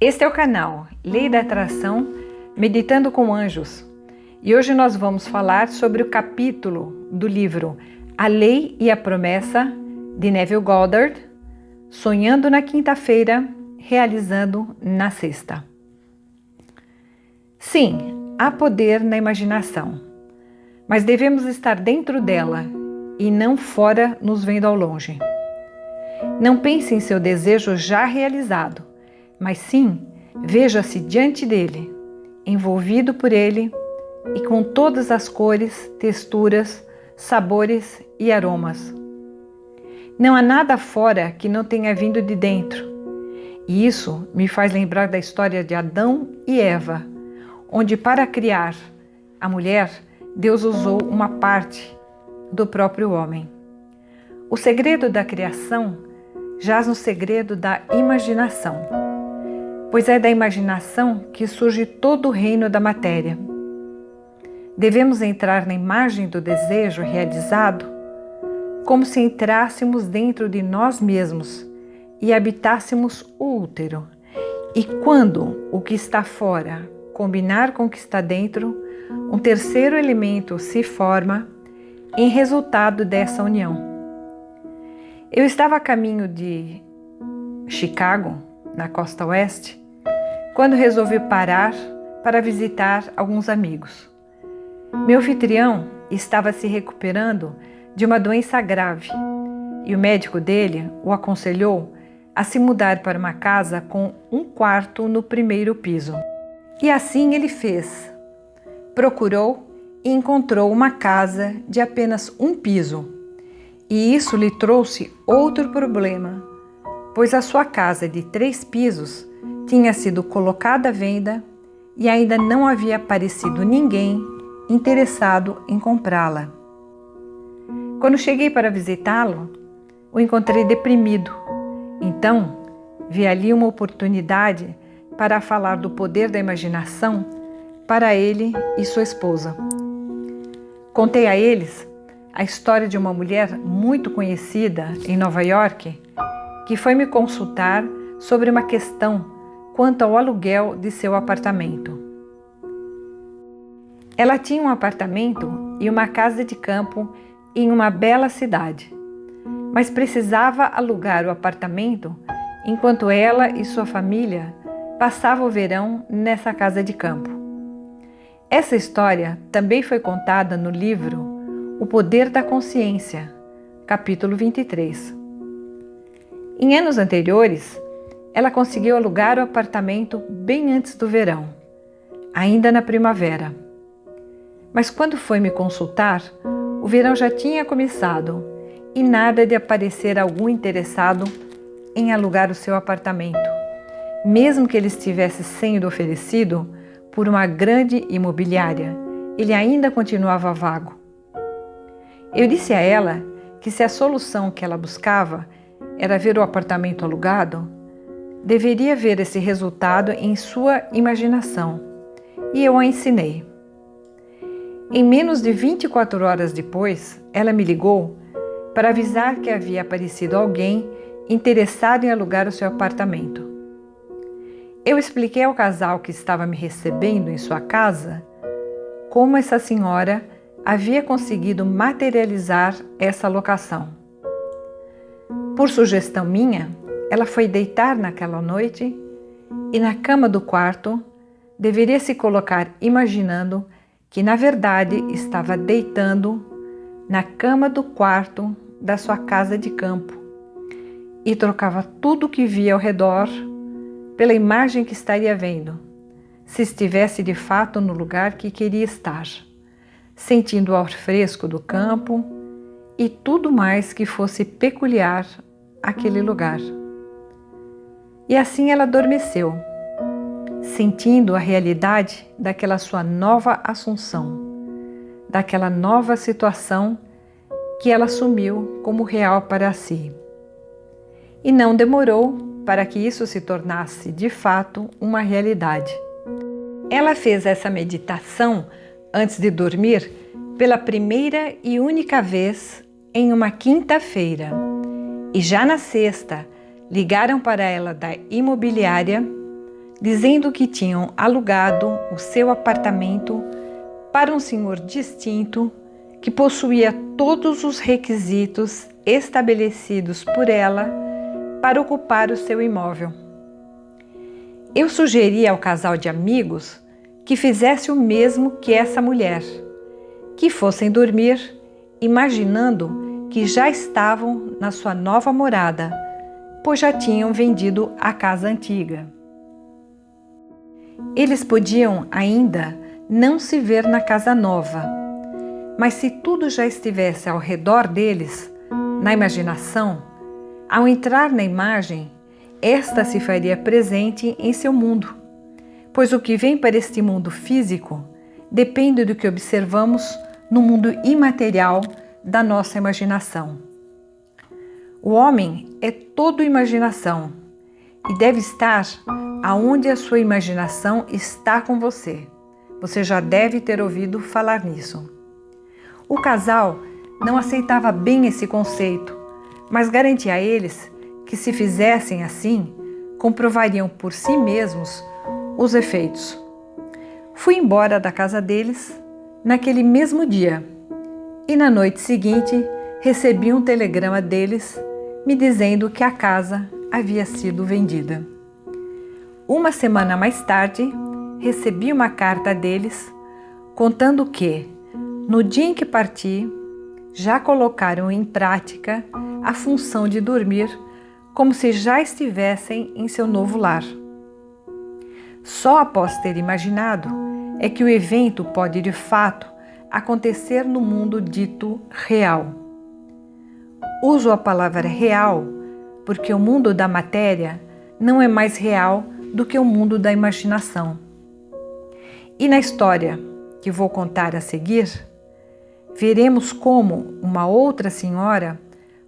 Este é o canal Lei da Atração, Meditando com Anjos. E hoje nós vamos falar sobre o capítulo do livro A Lei e a Promessa, de Neville Goddard, Sonhando na quinta-feira, realizando na sexta. Sim, há poder na imaginação, mas devemos estar dentro dela e não fora nos vendo ao longe. Não pense em seu desejo já realizado, mas sim, veja-se diante dele, envolvido por ele e com todas as cores, texturas, sabores e aromas. Não há nada fora que não tenha vindo de dentro. E isso me faz lembrar da história de Adão e Eva, onde para criar a mulher, Deus usou uma parte do próprio homem. O segredo da criação jaz no segredo da imaginação, pois é da imaginação que surge todo o reino da matéria. Devemos entrar na imagem do desejo realizado como se entrássemos dentro de nós mesmos e habitássemos o útero. E quando o que está fora combinar com o que está dentro, um terceiro elemento se forma em resultado dessa união. Eu estava a caminho de Chicago, na costa oeste, quando resolvi parar para visitar alguns amigos. Meu anfitrião estava se recuperando de uma doença grave e o médico dele o aconselhou a se mudar para uma casa com um quarto no primeiro piso. E assim ele fez. Procurou e encontrou uma casa de apenas um piso. E isso lhe trouxe outro problema, pois a sua casa de 3 pisos tinha sido colocada à venda e ainda não havia aparecido ninguém interessado em comprá-la. Quando cheguei para visitá-lo, o encontrei deprimido. Então, vi ali uma oportunidade para falar do poder da imaginação para ele e sua esposa. Contei a eles a história de uma mulher muito conhecida em Nova York que foi me consultar sobre uma questão quanto ao aluguel de seu apartamento. Ela tinha um apartamento e uma casa de campo em uma bela cidade, mas precisava alugar o apartamento enquanto ela e sua família passavam o verão nessa casa de campo. Essa história também foi contada no livro O Poder da Consciência, capítulo 23. Em anos anteriores, ela conseguiu alugar o apartamento bem antes do verão, ainda na primavera. Mas quando foi me consultar, o verão já tinha começado e nada de aparecer algum interessado em alugar o seu apartamento, mesmo que ele estivesse sendo oferecido por uma grande imobiliária, ele ainda continuava vago. Eu disse a ela que se a solução que ela buscava era ver o apartamento alugado, deveria ver esse resultado em sua imaginação, e eu a ensinei. Em menos de 24 horas depois, ela me ligou para avisar que havia aparecido alguém interessado em alugar o seu apartamento. Eu expliquei ao casal que estava me recebendo em sua casa como essa senhora havia conseguido materializar essa locação. Por sugestão minha, ela foi deitar naquela noite e na cama do quarto deveria se colocar imaginando que na verdade estava deitando na cama do quarto da sua casa de campo e trocava tudo o que via ao redor pela imagem que estaria vendo, se estivesse de fato no lugar que queria estar, sentindo o ar fresco do campo e tudo mais que fosse peculiar àquele lugar. E assim ela adormeceu, sentindo a realidade daquela sua nova assunção, daquela nova situação que ela assumiu como real para si. E não demorou para que isso se tornasse de fato uma realidade. Ela fez essa meditação antes de dormir pela primeira e única vez em uma quinta-feira. E já na sexta, ligaram para ela da imobiliária dizendo que tinham alugado o seu apartamento para um senhor distinto que possuía todos os requisitos estabelecidos por ela para ocupar o seu imóvel. Eu sugeri ao casal de amigos que fizesse o mesmo que essa mulher, que fossem dormir imaginando que já estavam na sua nova morada, pois já tinham vendido a casa antiga. Eles podiam ainda não se ver na casa nova, mas se tudo já estivesse ao redor deles, na imaginação, ao entrar na imagem, esta se faria presente em seu mundo, pois o que vem para este mundo físico depende do que observamos no mundo imaterial da nossa imaginação. O homem é todo imaginação e deve estar aonde a sua imaginação está com você. Você já deve ter ouvido falar nisso. O casal não aceitava bem esse conceito, mas garantia a eles que se fizessem assim, comprovariam por si mesmos os efeitos. Fui embora da casa deles naquele mesmo dia e na noite seguinte recebi um telegrama deles me dizendo que a casa havia sido vendida. Uma semana mais tarde, recebi uma carta deles contando que, no dia em que parti, já colocaram em prática a função de dormir como se já estivessem em seu novo lar. Só após ter imaginado é que o evento pode de fato acontecer no mundo dito real. Uso a palavra real porque o mundo da matéria não é mais real do que o mundo da imaginação. E na história que vou contar a seguir, veremos como uma outra senhora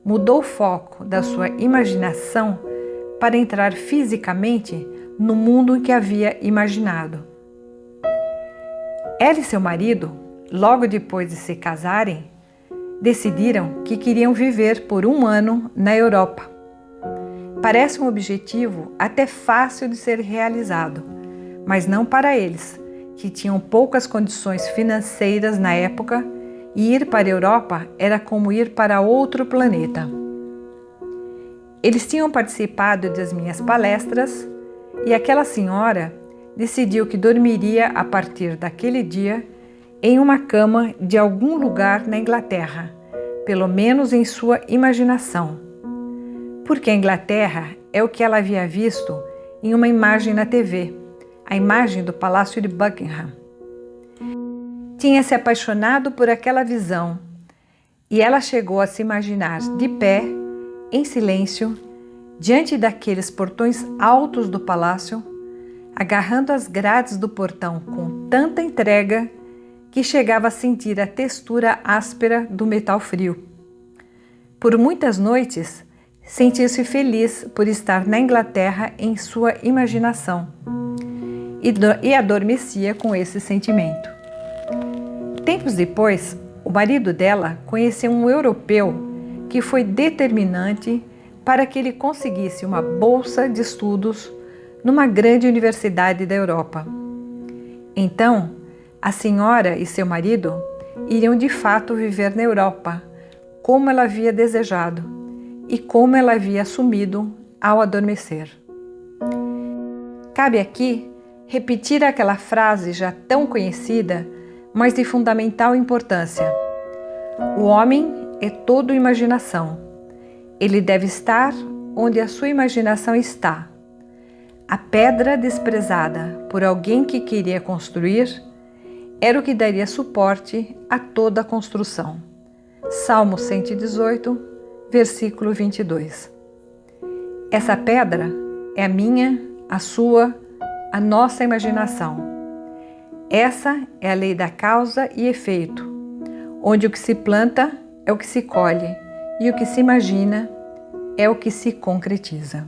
mudou o foco da sua imaginação para entrar fisicamente no mundo que havia imaginado. Ela e seu marido, logo depois de se casarem, decidiram que queriam viver por 1 ano na Europa. Parece um objetivo até fácil de ser realizado, mas não para eles, que tinham poucas condições financeiras na época, e ir para a Europa era como ir para outro planeta. Eles tinham participado das minhas palestras e aquela senhora decidiu que dormiria a partir daquele dia em uma cama de algum lugar na Inglaterra, pelo menos em sua imaginação, porque a Inglaterra é o que ela havia visto em uma imagem na TV, a imagem do Palácio de Buckingham. Tinha se apaixonado por aquela visão e ela chegou a se imaginar de pé, em silêncio, diante daqueles portões altos do palácio, agarrando as grades do portão com tanta entrega que chegava a sentir a textura áspera do metal frio. Por muitas noites, sentiu-se feliz por estar na Inglaterra em sua imaginação e adormecia com esse sentimento. Tempos depois, o marido dela conheceu um europeu que foi determinante para que ele conseguisse uma bolsa de estudos numa grande universidade da Europa. Então, a senhora e seu marido iriam de fato viver na Europa, como ela havia desejado e como ela havia assumido ao adormecer. Cabe aqui repetir aquela frase já tão conhecida, mas de fundamental importância. O homem é todo imaginação. Ele deve estar onde a sua imaginação está. A pedra desprezada por alguém que queria construir era o que daria suporte a toda a construção. Salmo 118, versículo 22. Essa pedra é a minha, a sua, a nossa imaginação. Essa é a lei da causa e efeito, onde o que se planta é o que se colhe e o que se imagina é o que se concretiza.